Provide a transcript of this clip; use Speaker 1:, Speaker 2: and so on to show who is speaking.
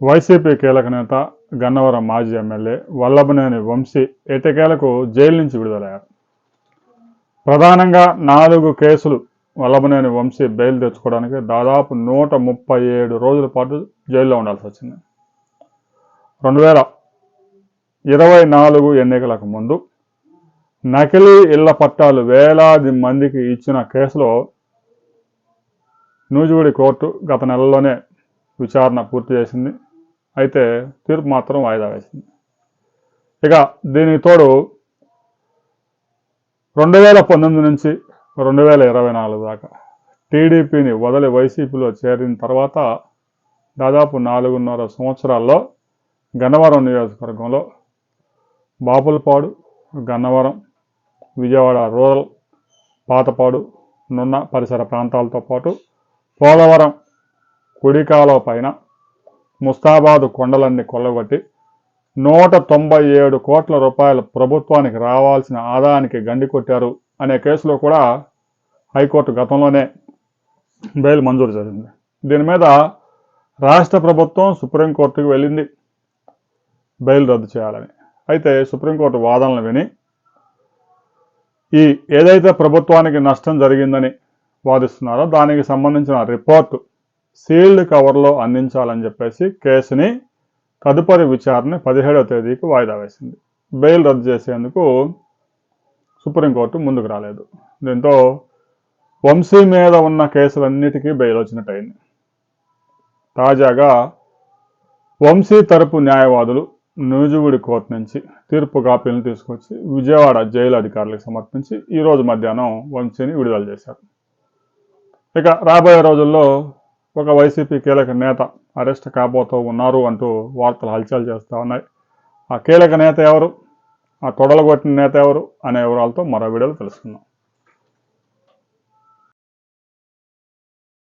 Speaker 1: YCP కీలక నేత గన్నవరం మాజీ ఎమ్మెల్యే వల్లభనేని వంశీ ఎట్టకేలకు జైలు నుంచి విడుదలయ్యారు. ప్రధానంగా 4 కేసులు వల్లభనేని వంశీ బెయిల్ తెచ్చుకోవడానికి దాదాపు 137 రోజుల పాటు జైల్లో ఉండాల్సి వచ్చింది. 2024 ఎన్నికలకు ముందు నకిలీ ఇళ్ల పట్టాలు వేలాది మందికి ఇచ్చిన కేసులో నూజివీడు కోర్టు గత నెలలోనే విచారణ పూర్తి చేసింది. అయితే తీర్పు మాత్రం వాయిదా వేసింది. ఇక దీనికి తోడు 2019 నుంచి 2024 దాకా టీడీపీని వదిలి వైసీపీలో చేరిన తర్వాత దాదాపు 4.5 సంవత్సరాల్లో గన్నవరం నియోజకవర్గంలో బాపులపాడు, గన్నవరం, విజయవాడ రూరల్, పాతపాడు, నున్న పరిసర ప్రాంతాలతో పాటు పోలవరం కుడికాలువ పైన ముస్తాబాదు కొండలన్నీ కొల్లగొట్టి 197 కోట్ల రూపాయల ప్రభుత్వానికి రావాల్సిన ఆదాయానికి గండి కొట్టారు అనే కేసులో కూడా హైకోర్టు గతంలోనే బెయిల్ మంజూరు చేసింది. దీని మీద రాష్ట్ర ప్రభుత్వం సుప్రీంకోర్టుకు వెళ్ళింది బెయిల్ రద్దు చేయాలని. అయితే సుప్రీంకోర్టు వాదనలు విని ఏదైతే ప్రభుత్వానికి నష్టం జరిగిందని వాదిస్తున్నారో దానికి సంబంధించిన రిపోర్టు సీల్డ్ కవర్లో అందించాలని చెప్పేసి కేసుని తదుపరి విచారణ 17వ తేదీకి వాయిదా వేసింది. బెయిల్ రద్దు చేసేందుకు సుప్రీంకోర్టు ముందుకు రాలేదు. దీంతో వంశీ మీద ఉన్న కేసులన్నిటికీ బెయిల్ వచ్చినట్టయింది. తాజాగా వంశీ తరపు న్యాయవాదులు నూజివీడు కోర్టు నుంచి తీర్పు కాపీలను తీసుకొచ్చి విజయవాడ జైలు అధికారులకు సమర్పించి ఈరోజు మధ్యాహ్నం వంశీని విడుదల చేశారు. ఇక రాబోయే రోజుల్లో ఒక వైసీపీ కీలక నేత అరెస్ట్ కాబోతూ ఉన్నారు అంటూ వార్తలు హల్చల్ చేస్తూ ఉన్నాయి. ఆ కీలక నేత ఎవరు, ఆ తొడలగొట్టిన నేత ఎవరు అనే వివరాలతో మరో వీడియోలో తెలుసుకుందాం.